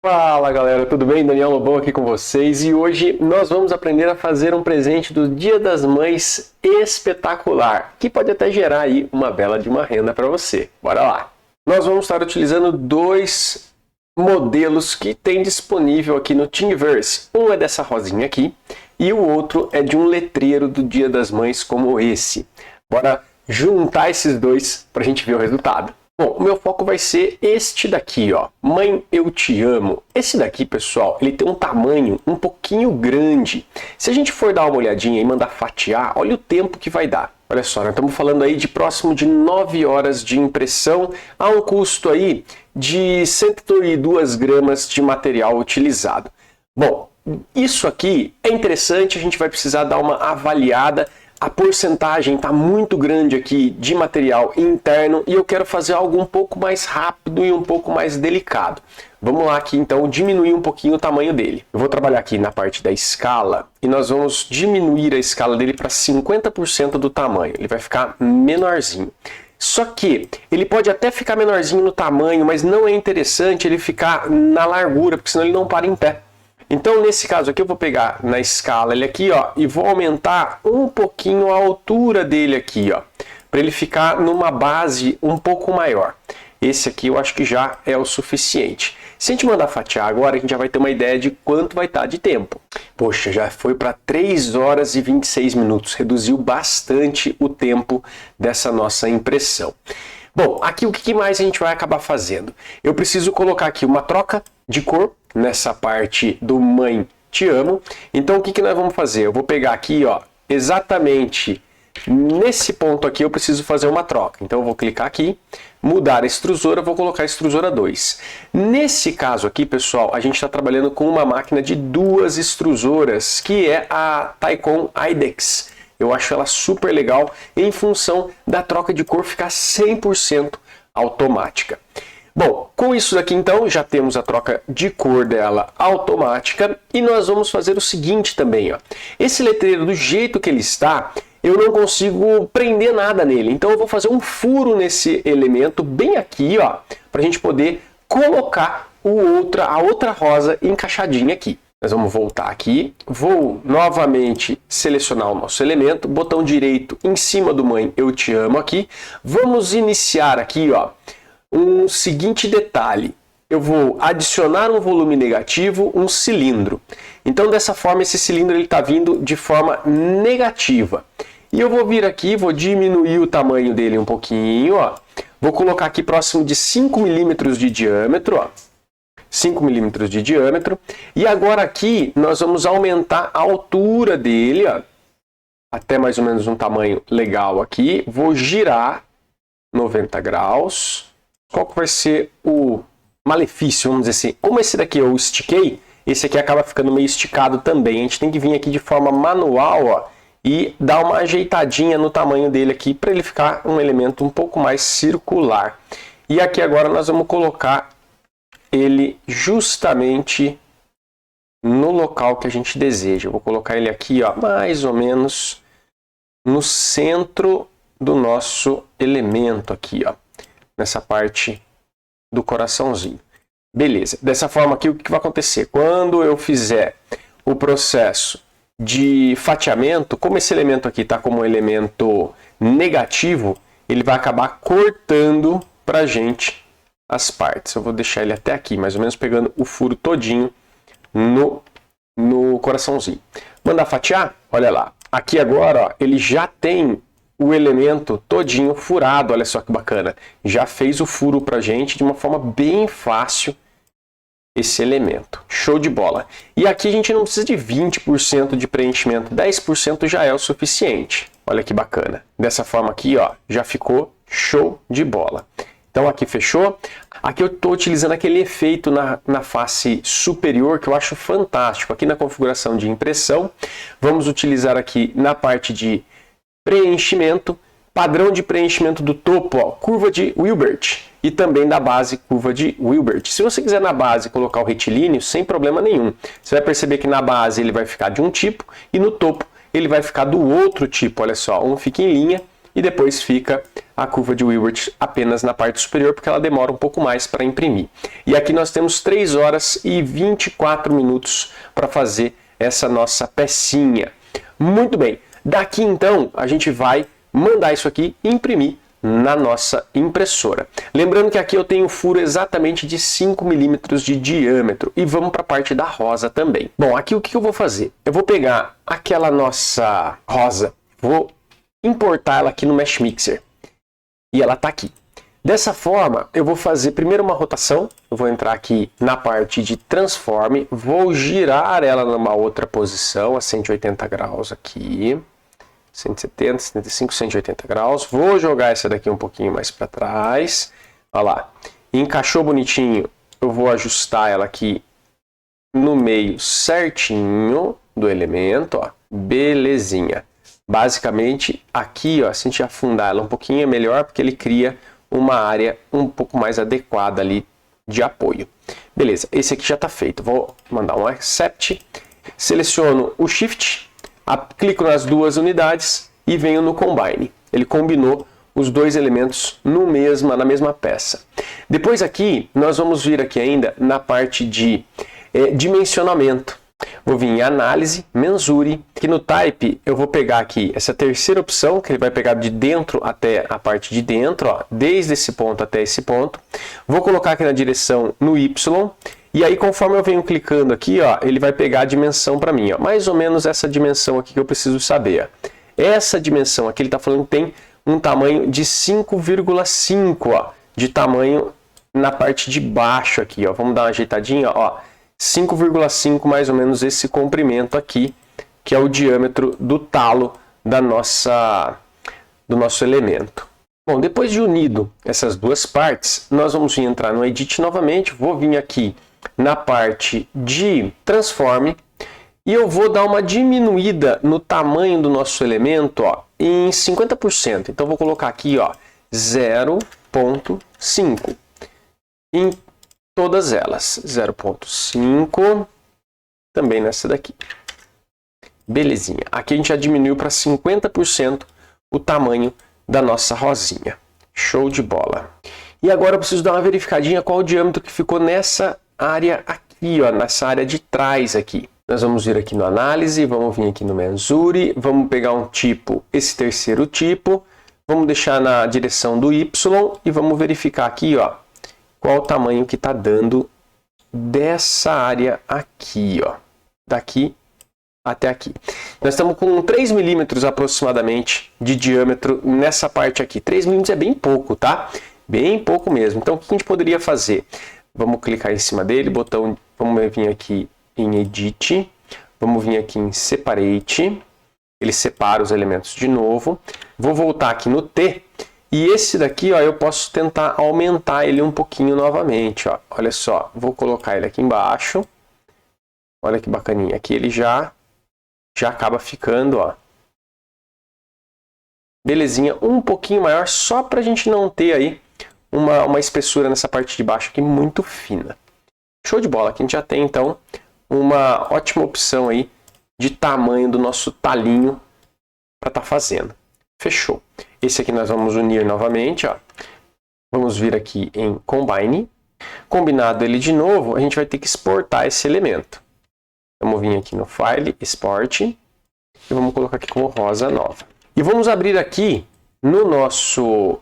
Fala galera, tudo bem? Daniel Lobão aqui com vocês e hoje nós vamos aprender a fazer um presente do Dia das Mães espetacular, que pode até gerar aí uma bela de uma renda para você. Bora lá! Nós vamos estar utilizando dois modelos que tem disponível aqui no Thingiverse. Um é dessa rosinha aqui e o outro é de um letreiro do Dia das Mães como esse. Bora juntar esses dois para a gente ver o resultado. Bom, o meu foco vai ser este daqui, ó. Mãe, eu te amo. Esse daqui, pessoal, ele tem um tamanho um pouquinho grande. Se a gente for dar uma olhadinha e mandar fatiar, olha o tempo que vai dar. Olha só, nós estamos falando aí de próximo de 9 horas de impressão a um custo aí de 102 gramas de material utilizado. Bom, isso aqui é interessante, a gente vai precisar dar uma avaliada. A porcentagem está muito grande aqui de material interno e eu quero fazer algo um pouco mais rápido e um pouco mais delicado. Vamos lá aqui então diminuir um pouquinho o tamanho dele. Eu vou trabalhar aqui na parte da escala e nós vamos diminuir a escala dele para 50% do tamanho. Ele vai ficar menorzinho. Só que ele pode até ficar menorzinho no tamanho, mas não é interessante ele ficar na largura, porque senão ele não para em pé. Então, nesse caso aqui, eu vou pegar na escala ele aqui, ó, e vou aumentar um pouquinho a altura dele aqui, ó, para ele ficar numa base um pouco maior. Esse aqui eu acho que já é o suficiente. Se a gente mandar fatiar agora, a gente já vai ter uma ideia de quanto vai estar de tempo. Poxa, já foi para 3 horas e 26 minutos, reduziu bastante o tempo dessa nossa impressão. Bom, aqui o que mais a gente vai acabar fazendo? Eu preciso colocar aqui uma troca de cor nessa parte do Mãe, te amo. Então o que nós vamos fazer? Eu vou pegar aqui, ó, exatamente nesse ponto aqui eu preciso fazer uma troca. Então eu vou clicar aqui, mudar a extrusora, vou colocar a extrusora 2. Nesse caso aqui, pessoal, a gente está trabalhando com uma máquina de 2 extrusoras, que é a Taikon IDEX. Eu acho ela super legal em função da troca de cor ficar 100% automática. Bom, com isso daqui então já temos a troca de cor dela automática e nós vamos fazer o seguinte também, ó. Esse letreiro do jeito que ele está, eu não consigo prender nada nele, então eu vou fazer um furo nesse elemento bem aqui, ó, para a gente poder colocar a outra rosa encaixadinha aqui. Nós vamos voltar aqui, vou novamente selecionar o nosso elemento, botão direito em cima do Mãe, eu te amo aqui. Vamos iniciar aqui, ó, um seguinte detalhe. Eu vou adicionar um volume negativo, um cilindro. Então dessa forma esse cilindro está vindo de forma negativa. E eu vou vir aqui, vou diminuir o tamanho dele um pouquinho, ó. Vou colocar aqui próximo de 5 milímetros de diâmetro, ó. 5 milímetros de diâmetro. E agora aqui nós vamos aumentar a altura dele, ó, até mais ou menos um tamanho legal aqui. Vou girar 90 graus. Qual que vai ser o malefício, vamos dizer assim? Como esse daqui eu estiquei, esse aqui acaba ficando meio esticado também. A gente tem que vir aqui de forma manual, ó, e dar uma ajeitadinha no tamanho dele aqui para ele ficar um elemento um pouco mais circular. E aqui agora nós vamos colocar ele justamente no local que a gente deseja. Eu vou colocar ele aqui, ó, mais ou menos no centro do nosso elemento aqui, ó, nessa parte do coraçãozinho. Beleza. Dessa forma aqui, o que vai acontecer? Quando eu fizer o processo de fatiamento, como esse elemento aqui está como um elemento negativo, ele vai acabar cortando para a gente as partes. Eu vou deixar ele até aqui, mais ou menos pegando o furo todinho no coraçãozinho. Mandar fatiar? Olha lá. Aqui agora, ó, ele já tem o elemento todinho furado, olha só que bacana. Já fez o furo pra gente de uma forma bem fácil esse elemento. Show de bola. E aqui a gente não precisa de 20% de preenchimento, 10% já é o suficiente. Olha que bacana. Dessa forma aqui, ó, já ficou show de bola. Então aqui fechou. Aqui eu estou utilizando aquele efeito na face superior que eu acho fantástico. Aqui na configuração de impressão, vamos utilizar aqui na parte de preenchimento, padrão de preenchimento do topo, ó, curva de Wilbert, e também da base, curva de Wilbert. Se você quiser na base colocar o retilíneo, sem problema nenhum. Você vai perceber que na base ele vai ficar de um tipo e no topo ele vai ficar do outro tipo. Olha só, um fica em linha e depois fica a curva de Wilbert apenas na parte superior, porque ela demora um pouco mais para imprimir. E aqui nós temos 3 horas e 24 minutos para fazer essa nossa pecinha. Muito bem, daqui então a gente vai mandar isso aqui e imprimir na nossa impressora. Lembrando que aqui eu tenho um furo exatamente de 5 milímetros de diâmetro. E vamos para a parte da rosa também. Bom, aqui o que eu vou fazer? Eu vou pegar aquela nossa rosa, vou importar ela aqui no Mesh Mixer. E ela está aqui. Dessa forma, eu vou fazer primeiro uma rotação. Eu vou entrar aqui na parte de Transform. Vou girar ela numa outra posição, a 180 graus aqui. 170, 75, 180 graus. Vou jogar essa daqui um pouquinho mais para trás. Olha lá. Encaixou bonitinho. Eu vou ajustar ela aqui no meio certinho do elemento. Ó. Belezinha. Basicamente, aqui, ó, se a gente afundar ela um pouquinho é melhor, porque ele cria uma área um pouco mais adequada ali de apoio. Beleza, esse aqui já está feito. Vou mandar um Accept. Seleciono o Shift. Clico nas duas unidades e venho no Combine. Ele combinou os dois elementos na mesma peça. Depois aqui, nós vamos vir aqui ainda na parte de dimensionamento. Vou vir em Análise, Mensure. Aqui no Type, eu vou pegar aqui essa terceira opção, que ele vai pegar de dentro até a parte de dentro, ó, desde esse ponto até esse ponto. Vou colocar aqui na direção no Y. E aí, conforme eu venho clicando aqui, ó, ele vai pegar a dimensão para mim. Ó, mais ou menos essa dimensão aqui que eu preciso saber. Ó. Essa dimensão aqui, ele está falando que tem um tamanho de 5,5 de tamanho na parte de baixo aqui. Ó. Vamos dar uma ajeitadinha. 5,5 mais ou menos esse comprimento aqui, que é o diâmetro do talo do nosso elemento. Bom, depois de unido essas duas partes, nós vamos entrar no Edit novamente. Vou vir aqui na parte de Transform e eu vou dar uma diminuída no tamanho do nosso elemento, ó, em 50%. Então vou colocar aqui, ó, 0,5 em todas elas. 0,5 também nessa daqui. Belezinha. Aqui a gente já diminuiu para 50% o tamanho da nossa rosinha. Show de bola. E agora eu preciso dar uma verificadinha qual o diâmetro que ficou nessa área aqui, ó, nessa área de trás aqui. Nós vamos vir aqui no Análise, vamos vir aqui no Mensure, vamos pegar um tipo, esse terceiro tipo, vamos deixar na direção do Y e vamos verificar aqui, ó, qual o tamanho que está dando dessa área aqui, ó, daqui até aqui. Nós estamos com 3 milímetros aproximadamente de diâmetro nessa parte aqui. 3 milímetros é bem pouco, tá? Bem pouco mesmo. Então, o que a gente poderia fazer? Vamos clicar em cima dele, vamos vir aqui em Edit, vamos vir aqui em Separate, ele separa os elementos de novo. Vou voltar aqui no T, e esse daqui, ó, eu posso tentar aumentar ele um pouquinho novamente, ó. Olha só, vou colocar ele aqui embaixo. Olha que bacaninha, aqui ele já acaba ficando, ó, belezinha, um pouquinho maior, só para a gente não ter aí uma espessura nessa parte de baixo aqui muito fina. Show de bola, aqui a gente já tem então uma ótima opção aí de tamanho do nosso talinho para estar fazendo. Fechou. Esse aqui nós vamos unir novamente, ó. Vamos vir aqui em Combine. Combinado ele de novo, a gente vai ter que exportar esse elemento. Vamos vir aqui no File, Export, e vamos colocar aqui como rosa nova. E vamos abrir aqui no nosso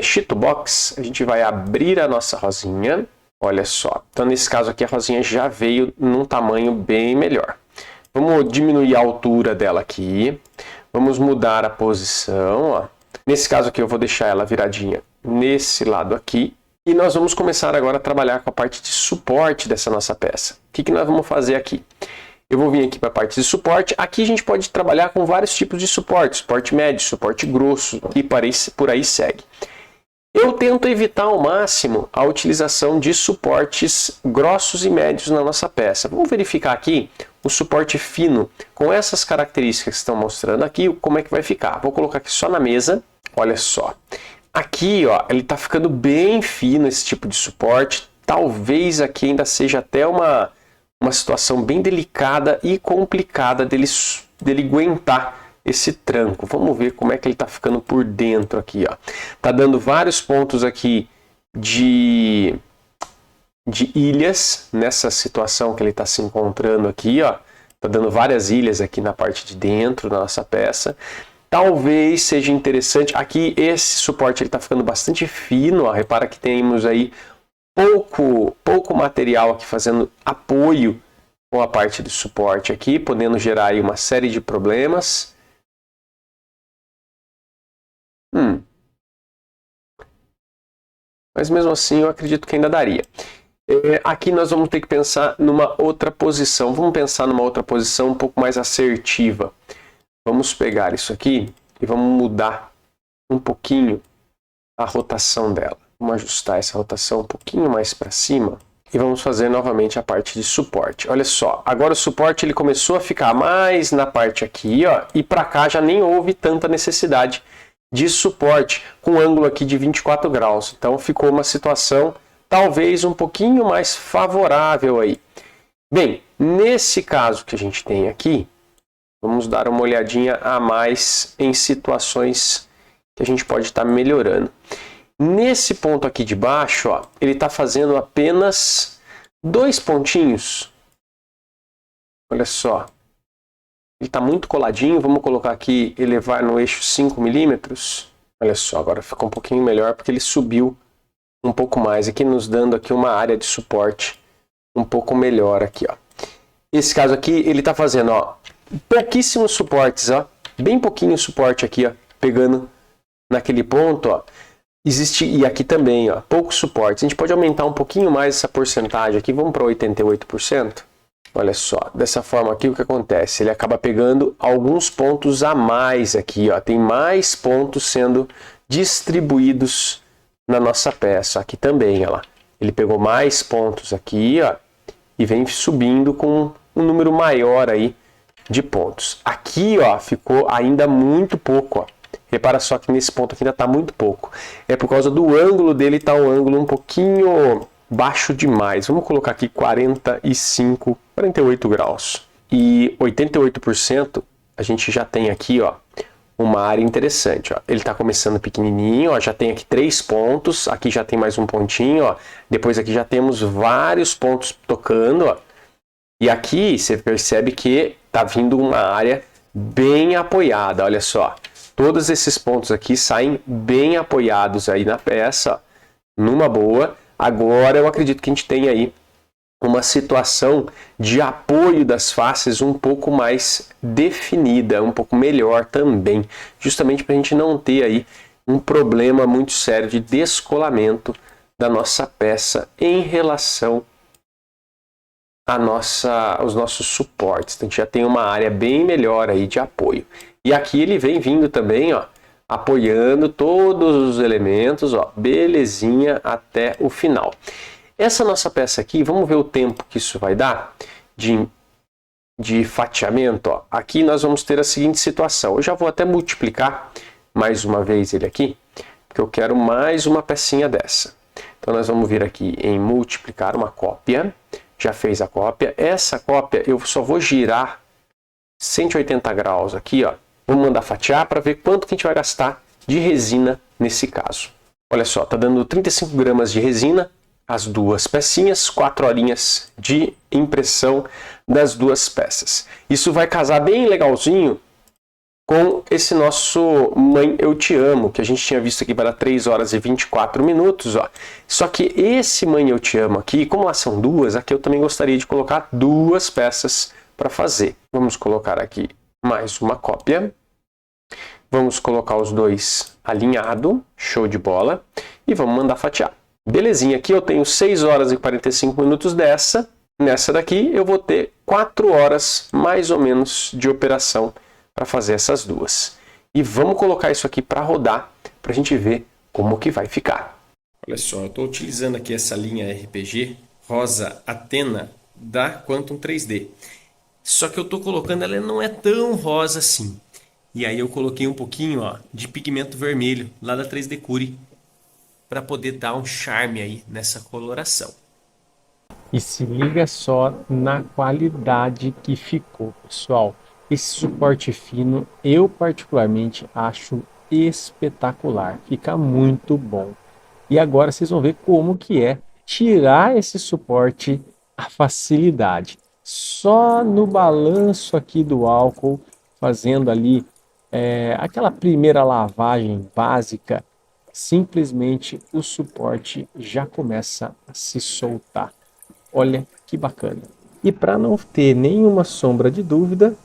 Sheetbox, a gente vai abrir a nossa rosinha. Olha só, então nesse caso aqui a rosinha já veio num tamanho bem melhor. Vamos diminuir a altura dela aqui, vamos mudar a posição, ó. Nesse caso aqui eu vou deixar ela viradinha nesse lado aqui. E nós vamos começar agora a trabalhar com a parte de suporte dessa nossa peça. O que nós vamos fazer aqui? Eu vou vir aqui para a parte de suporte. Aqui a gente pode trabalhar com vários tipos de suporte. Suporte médio, suporte grosso e por aí segue. Eu tento evitar ao máximo a utilização de suportes grossos e médios na nossa peça. Vamos verificar aqui o suporte fino com essas características que estão mostrando aqui, como é que vai ficar. Vou colocar aqui só na mesa. Olha só. Aqui, ó, ele está ficando bem fino esse tipo de suporte. Talvez aqui ainda seja até uma situação bem delicada e complicada dele aguentar esse tranco. Vamos ver como é que ele está ficando por dentro aqui, ó. Tá dando vários pontos aqui de ilhas nessa situação que ele está se encontrando aqui, ó. Tá dando várias ilhas aqui na parte de dentro da nossa peça. Talvez seja interessante, aqui esse suporte ele está ficando bastante fino, ó. Repara que temos aí pouco material aqui fazendo apoio com a parte do suporte aqui, podendo gerar aí uma série de problemas. Mas mesmo assim eu acredito que ainda daria. Aqui nós vamos ter que pensar numa outra posição. Vamos pensar numa outra posição um pouco mais assertiva. Vamos pegar isso aqui e vamos mudar um pouquinho a rotação dela. Vamos ajustar essa rotação um pouquinho mais para cima e vamos fazer novamente a parte de suporte. Olha só, agora o suporte ele começou a ficar mais na parte aqui, ó, e para cá já nem houve tanta necessidade de suporte com ângulo aqui de 24 graus. Então ficou uma situação talvez um pouquinho mais favorável aí. Bem, nesse caso que a gente tem aqui, vamos dar uma olhadinha a mais em situações que a gente pode estar melhorando. Nesse ponto aqui de baixo, ó, ele está fazendo apenas 2 pontinhos. Olha só. Ele está muito coladinho. Vamos colocar aqui, elevar no eixo 5 milímetros. Olha só, agora ficou um pouquinho melhor porque ele subiu um pouco mais. Aqui nos dando aqui uma área de suporte um pouco melhor aqui, ó. Esse caso aqui, ele está fazendo, ó, pouquíssimos suportes, ó. Bem pouquinho suporte aqui, ó. Pegando naquele ponto, ó. Existe, e aqui também, ó, poucos suportes. A gente pode aumentar um pouquinho mais essa porcentagem aqui, vamos para 88%. Olha só, dessa forma aqui o que acontece? Ele acaba pegando alguns pontos a mais aqui, ó. Tem mais pontos sendo distribuídos na nossa peça. Aqui também, ó lá. Ele pegou mais pontos aqui, ó, e vem subindo com um número maior aí de pontos. Aqui, ó, ficou ainda muito pouco, ó. Repara só que nesse ponto aqui ainda está muito pouco. É por causa do ângulo dele, está um ângulo um pouquinho baixo demais. Vamos colocar aqui 45, 48 graus. E 88% a gente já tem aqui, ó, uma área interessante, ó. Ele está começando pequenininho, ó, já tem aqui 3 pontos, aqui já tem mais um pontinho, ó. Depois aqui já temos vários pontos tocando, ó. E aqui você percebe que está vindo uma área bem apoiada, olha só. Todos esses pontos aqui saem bem apoiados aí na peça, numa boa. Agora eu acredito que a gente tem aí uma situação de apoio das faces um pouco mais definida, um pouco melhor também, justamente para a gente não ter aí um problema muito sério de descolamento da nossa peça em relação aos nossos suportes. Então, a gente já tem uma área bem melhor aí de apoio. E aqui ele vem vindo também, ó, apoiando todos os elementos, ó, belezinha até o final. Essa nossa peça aqui, vamos ver o tempo que isso vai dar de fatiamento, ó. Aqui nós vamos ter a seguinte situação. Eu já vou até multiplicar mais uma vez ele aqui, porque eu quero mais uma pecinha dessa. Então nós vamos vir aqui em multiplicar uma cópia. Já fez a cópia. Essa cópia eu só vou girar 180 graus aqui, ó. Vamos mandar fatiar para ver quanto que a gente vai gastar de resina nesse caso. Olha só, tá dando 35 gramas de resina, as duas pecinhas, 4 horinhas de impressão das duas peças. Isso vai casar bem legalzinho com esse nosso Mãe Eu Te Amo, que a gente tinha visto aqui para 3 horas e 24 minutos. Ó. Só que esse Mãe Eu Te Amo aqui, como lá são duas, aqui eu também gostaria de colocar 2 peças para fazer. Vamos colocar aqui mais uma cópia. Vamos colocar os dois alinhado, show de bola, e vamos mandar fatiar. Belezinha, aqui eu tenho 6 horas e 45 minutos dessa. Nessa daqui eu vou ter 4 horas mais ou menos de operação para fazer essas duas. E vamos colocar isso aqui para rodar, para a gente ver como que vai ficar. Olha só, eu estou utilizando aqui essa linha RPG rosa Athena da Quantum 3D. Só que eu estou colocando, ela não é tão rosa assim. E aí eu coloquei um pouquinho, ó, de pigmento vermelho lá da 3D Cure para poder dar um charme aí nessa coloração. E se liga só na qualidade que ficou, pessoal. Esse suporte fino, eu particularmente acho espetacular, fica muito bom. E agora vocês vão ver como que é tirar esse suporte, a facilidade. Só no balanço aqui do álcool, fazendo ali aquela primeira lavagem básica, simplesmente o suporte já começa a se soltar. Olha que bacana. E para não ter nenhuma sombra de dúvida,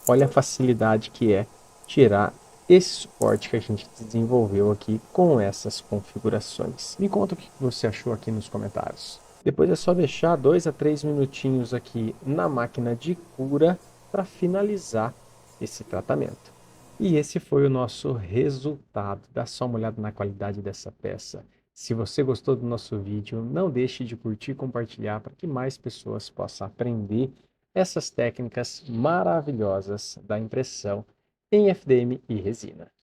olha a facilidade que é tirar esse suporte que a gente desenvolveu aqui com essas configurações. Me conta o que você achou aqui nos comentários. Depois é só deixar 2 a 3 minutinhos aqui na máquina de cura para finalizar esse tratamento. E esse foi o nosso resultado. Dá só uma olhada na qualidade dessa peça. Se você gostou do nosso vídeo, não deixe de curtir e compartilhar para que mais pessoas possam aprender essas técnicas maravilhosas da impressão em FDM e resina.